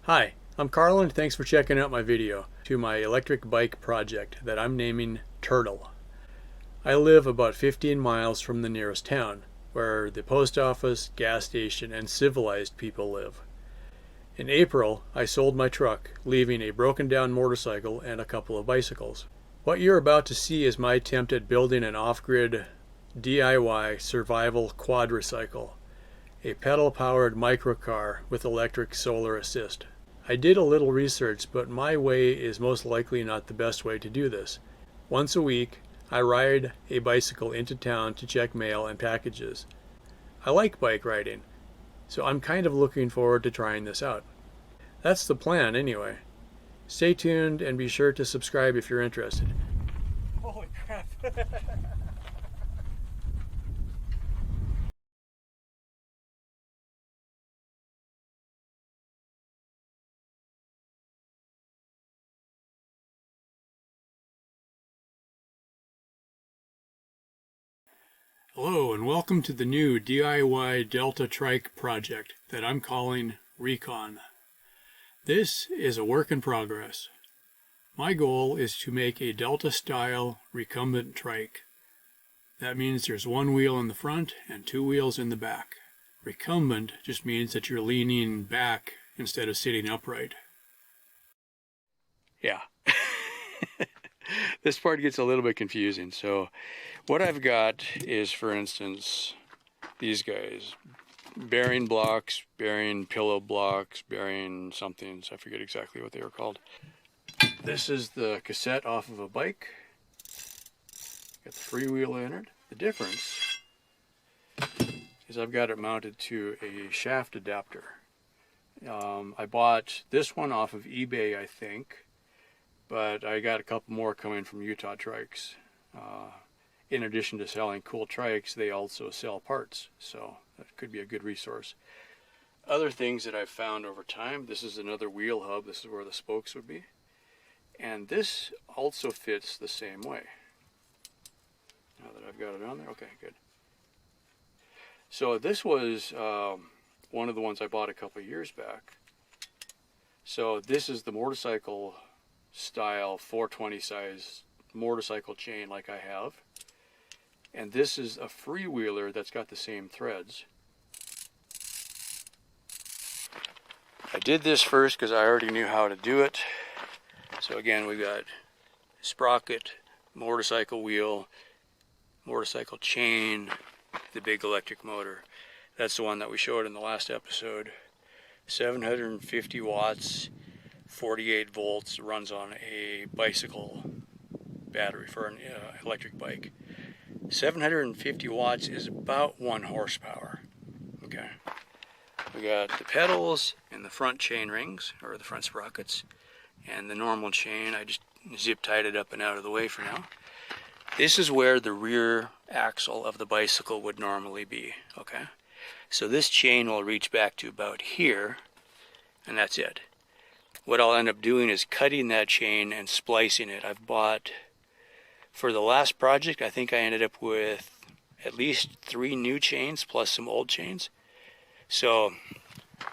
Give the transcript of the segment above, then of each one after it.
Hi, I'm Carl and thanks for checking out my video to my electric bike project that I'm naming Turtle. I live about 15 miles from the nearest town, where the post office, gas station, and civilized people live. In April, I sold my truck, leaving a broken down motorcycle and a couple of bicycles. What you're about to see is my attempt at building an off-grid DIY survival quadricycle, a pedal-powered microcar with electric solar assist. I did a little research, but my way is most likely not the best way to do this. Once a week, I ride a bicycle into town to check mail and packages. I like bike riding, so I'm kind of looking forward to trying this out. That's the plan anyway. Stay tuned and be sure to subscribe if you're interested. Holy crap. Hello and welcome to the new DIY Delta Trike project that I'm calling Recon. This is a work in progress. My goal is to make a Delta style recumbent trike. That means there's one wheel in the front and two wheels in the back. Recumbent just means that you're leaning back instead of sitting upright. Yeah. This part gets a little bit confusing. So what I've got is, for instance, these guys. Bearing blocks, bearing pillow blocks, bearing something. I forget exactly what they were called. This is the cassette off of a bike. Got the freewheel in it. The difference is I've got it mounted to a shaft adapter. I bought this one off of eBay, I think, but I got a couple more coming from Utah Trikes. In addition to selling cool trikes, they also sell parts, so that could be a good resource. Other things that I've found over time, this is another wheel hub. This is where the spokes would be. And this also fits the same way. Now that I've got it on there, okay, good. So this was one of the ones I bought a couple of years back. So this is the motorcycle style 420 size motorcycle chain like I have. And this is a freewheeler that's got the same threads. I did this first because I already knew how to do it. So again, we got sprocket, motorcycle wheel, motorcycle chain, the big electric motor. That's the one that we showed in the last episode. 750 watts, 48 volts, runs on a bicycle battery for an electric bike. 750 watts is about 1 horsepower. Okay. We got the pedals and the front chain rings, or the front sprockets, and the normal chain. I just zip tied it up and out of the way for now. This is where the rear axle of the bicycle would normally be. Okay. So this chain will reach back to about here, and that's it. What I'll end up doing is cutting that chain and splicing it. I've bought, for the last project, I think I ended up with at least 3 new chains plus some old chains. So,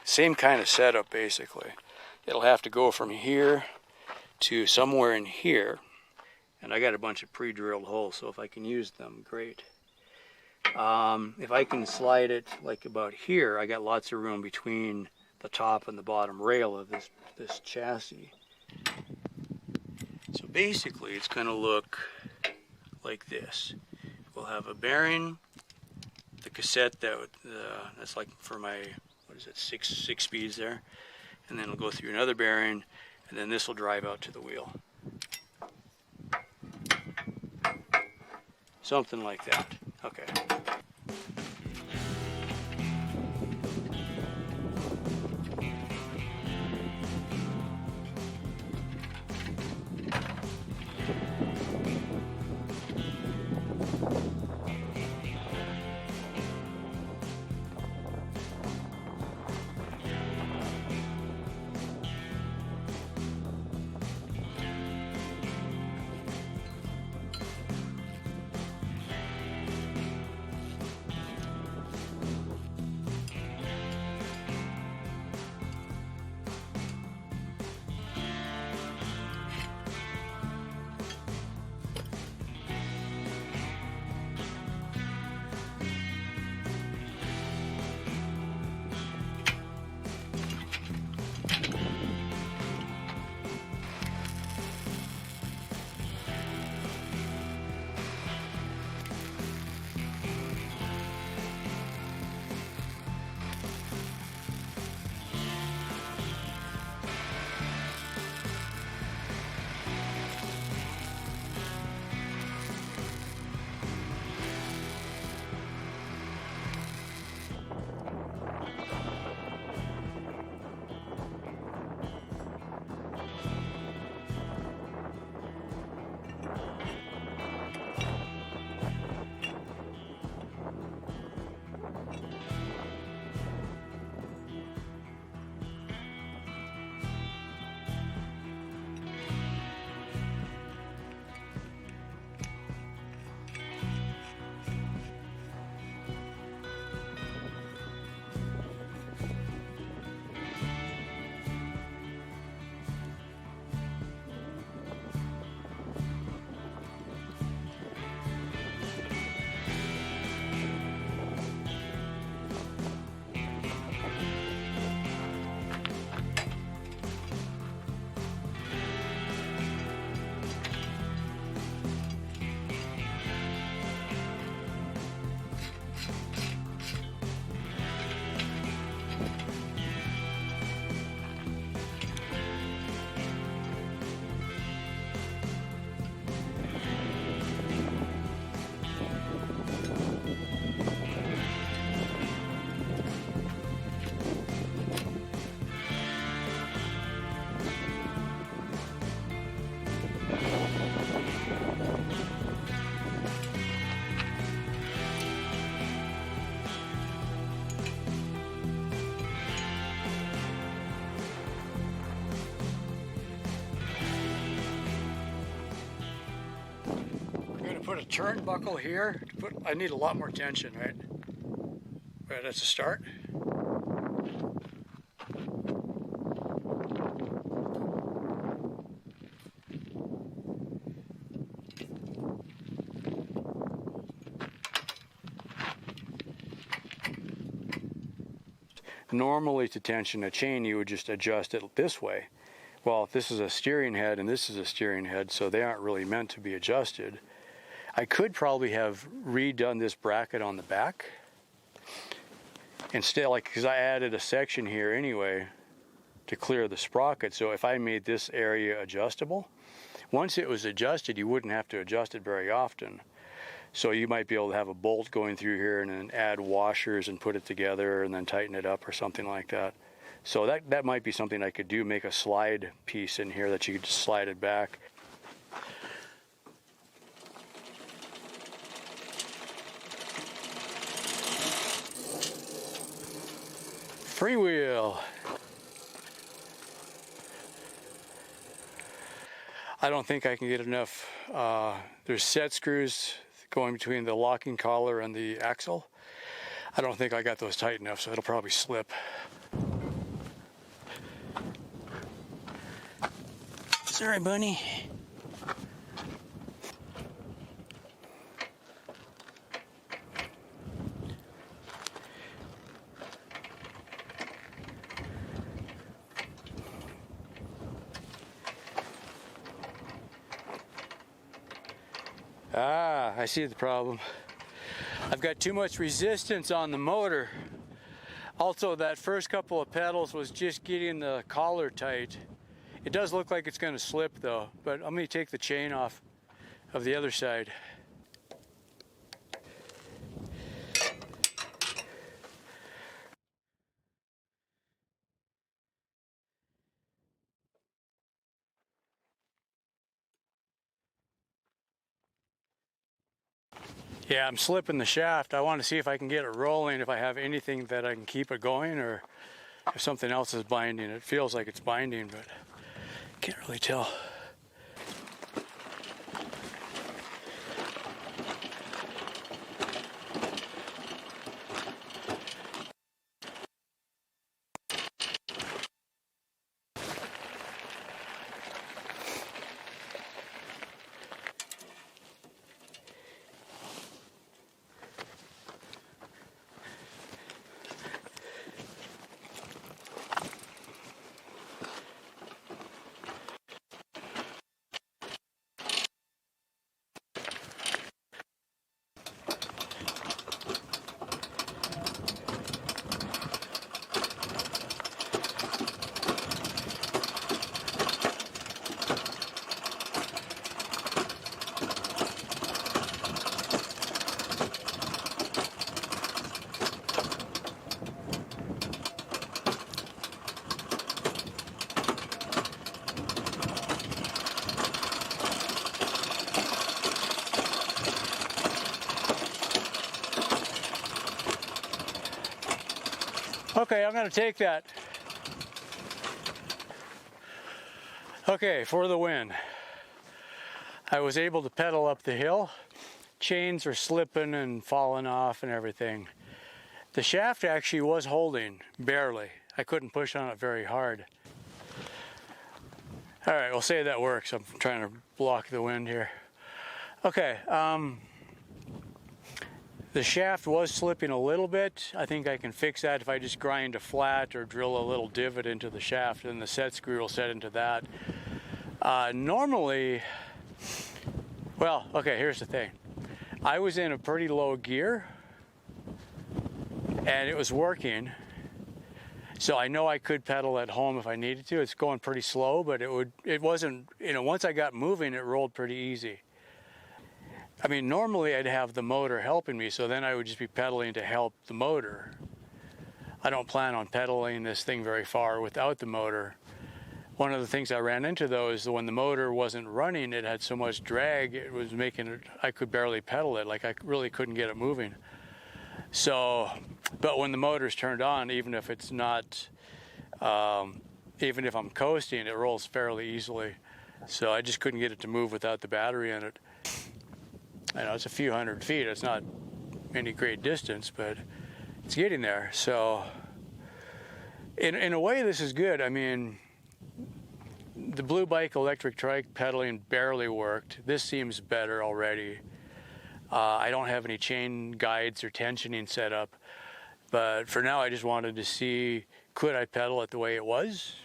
same kind of setup basically. It'll have to go from here to somewhere in here. And I got a bunch of pre-drilled holes, so if I can use them, great. If I can slide it like about here, I got lots of room between the top and the bottom rail of this chassis. So basically it's going to look like this. We'll have a bearing, the cassette that's like for my, what is it, six speeds there, and then it'll go through another bearing, and then this will drive out to the wheel. Something like that. Okay. put a turnbuckle here. I need a lot more tension, right? But that's a start. Normally to tension a chain you would just adjust it this way. Well, this is a steering head and this is a steering head, so they aren't really meant to be adjusted. I could probably have redone this bracket on the back instead, like, because I added a section here anyway to clear the sprocket. So if I made this area adjustable, once it was adjusted you wouldn't have to adjust it very often. So you might be able to have a bolt going through here and then add washers and put it together and then tighten it up or something like that. So that might be something I could do, make a slide piece in here that you could just slide it back. Freewheel. I don't think I can get enough. There's set screws going between the locking collar and the axle. I don't think I got those tight enough, so it'll probably slip. Sorry, bunny. Ah, I see the problem. I've got too much resistance on the motor. Also, that first couple of pedals was just getting the collar tight. It does look like it's going to slip though, but let me take the chain off of the other side. Yeah, I'm slipping the shaft. I want to see if I can get it rolling, if I have anything that I can keep it going, or if something else is binding. It feels like it's binding, but can't really tell. Okay, I'm going to take that. Okay, for the win. I was able to pedal up the hill. Chains are slipping and falling off and everything. The shaft actually was holding, barely. I couldn't push on it very hard. All right, we'll say that works. I'm trying to block the wind here. Okay, the shaft was slipping a little bit. I think I can fix that if I just grind a flat or drill a little divot into the shaft, and the set screw will set into that. Normally, well, okay, here's the thing. I was in a pretty low gear and it was working. So I know I could pedal at home if I needed to. It's going pretty slow, but it wasn't, once I got moving, it rolled pretty easy. I mean, normally I'd have the motor helping me, so then I would just be pedaling to help the motor. I don't plan on pedaling this thing very far without the motor. One of the things I ran into though is that when the motor wasn't running, it had so much drag, it was making it, I could barely pedal it, like I really couldn't get it moving. So, but when the motor's turned on, even if it's not, even if I'm coasting, it rolls fairly easily. So I just couldn't get it to move without the battery in it. I know it's a few hundred feet. It's not any great distance, but it's getting there. So in a way, this is good. I mean, the blue Bike Electric Trike pedaling barely worked. This seems better already. I don't have any chain guides or tensioning set up, but for now I just wanted to see, could I pedal it the way it was?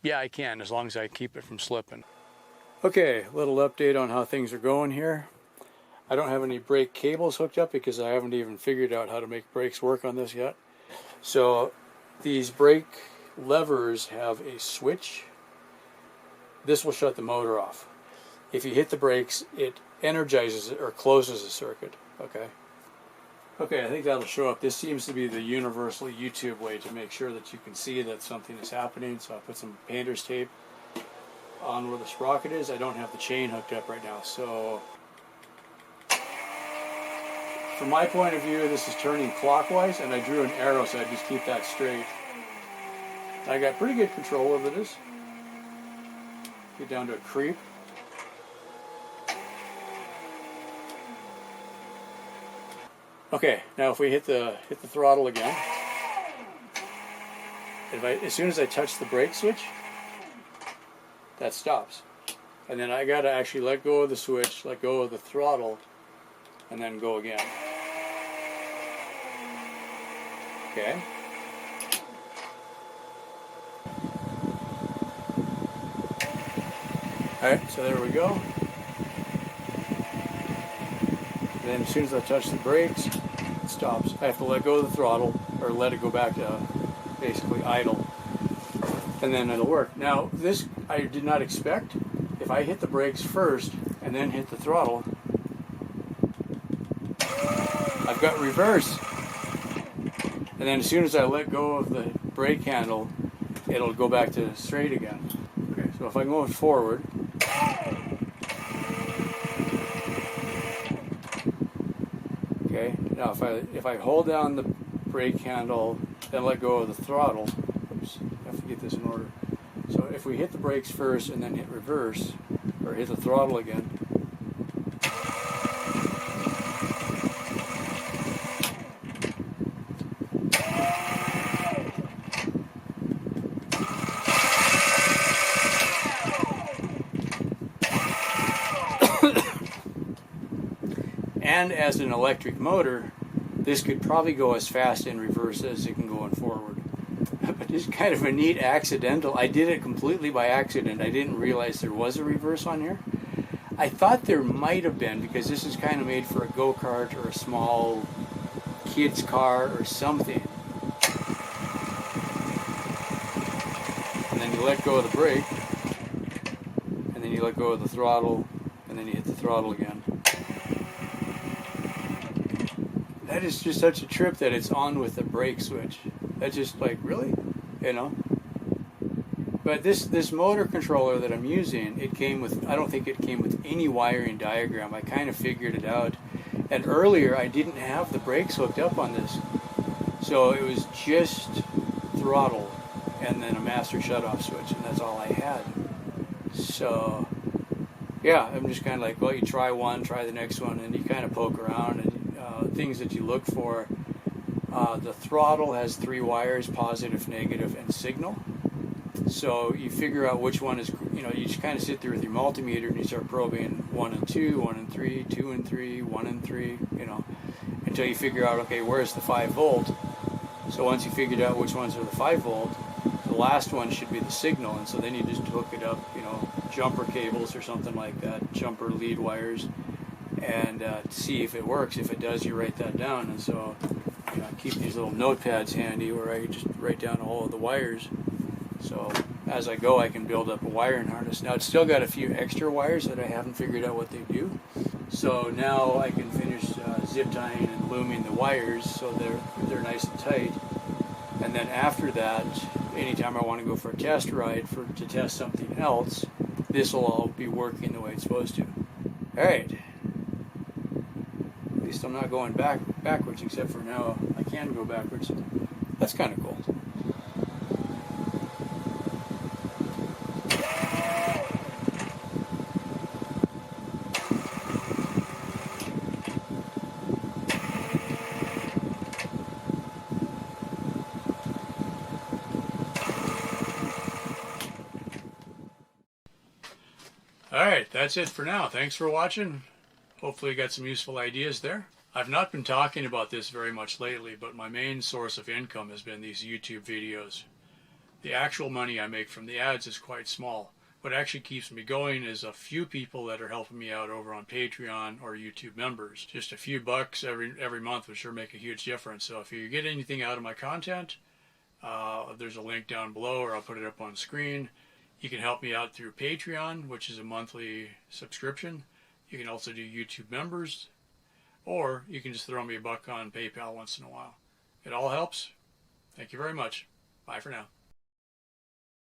Yeah, I can, as long as I keep it from slipping. Okay, little update on how things are going here. I don't have any brake cables hooked up because I haven't even figured out how to make brakes work on this yet. So these brake levers have a switch. This will shut the motor off. If you hit the brakes, it energizes it or closes the circuit. Okay, I think that'll show up. This seems to be the universal YouTube way to make sure that you can see that something is happening. So I put some painter's tape on where the sprocket is. I don't have the chain hooked up right now. So from my point of view, this is turning clockwise, and I drew an arrow so I just keep that straight. I got pretty good control over this. Get down to a creep. Okay, now if we hit the throttle again, as soon as I touch the brake switch, that stops. And then I gotta actually let go of the switch, let go of the throttle, and then go again. Okay. Alright, so there we go. And then as soon as I touch the brakes, it stops. I have to let go of the throttle, or let it go back to basically idle. And then it'll work. Now, this I did not expect. If I hit the brakes first and then hit the throttle, I've got reverse. And then as soon as I let go of the brake handle, it'll go back to straight again. Okay, so if I'm going forward, okay, now if I hold down the brake handle, then let go of the throttle, oops, I have to get this in order. So if we hit the brakes first and then hit reverse, or hit the throttle again, and as an electric motor, this could probably go as fast in reverse as it can go in forward. But it's kind of a neat accidental. I did it completely by accident. I didn't realize there was a reverse on here. I thought there might have been, because this is kind of made for a go-kart or a small kid's car or something. And then you let go of the brake, and then you let go of the throttle, and then you hit the throttle again. That is just such a trip that it's on with the brake switch. That's just like, really? You know? But this motor controller that I'm using, it came with, I don't think it came with any wiring diagram. I kind of figured it out. And earlier I didn't have the brakes hooked up on this. So it was just throttle and then a master shutoff switch, and that's all I had. So yeah, I'm just kind of like, well, you try one, try the next one, and you kind of poke around, and things that you look for. The throttle has 3 wires, positive, negative, and signal. So you figure out which one is, you just kind of sit there with your multimeter and you start probing 1 and 2, 1 and 3, 2 and 3, 1 and 3, until you figure out, okay, where's the 5 volt? So once you figured out which ones are the 5 volt, the last one should be the signal, and so then you just hook it up, jumper cables or something like that, jumper lead wires, and see if it works. If it does, you write that down. And so I keep these little notepads handy where I just write down all of the wires. So as I go, I can build up a wiring harness. Now it's still got a few extra wires that I haven't figured out what they do. So now I can finish zip tying and looming the wires so they're nice and tight. And then after that, anytime I want to go for a test ride to test something else, this will all be working the way it's supposed to. All right. At least I'm not going backwards, except for now I can go backwards. That's kind of cool. Alright, that's it for now. Thanks for watching. Hopefully you got some useful ideas there. I've not been talking about this very much lately, but my main source of income has been these YouTube videos. The actual money I make from the ads is quite small. What actually keeps me going is a few people that are helping me out over on Patreon or YouTube members. Just a few bucks every month would sure make a huge difference. So if you get anything out of my content, there's a link down below, or I'll put it up on screen. You can help me out through Patreon, which is a monthly subscription. You can also do YouTube members, or you can just throw me a buck on PayPal once in a while. It all helps. Thank you very much. Bye for now.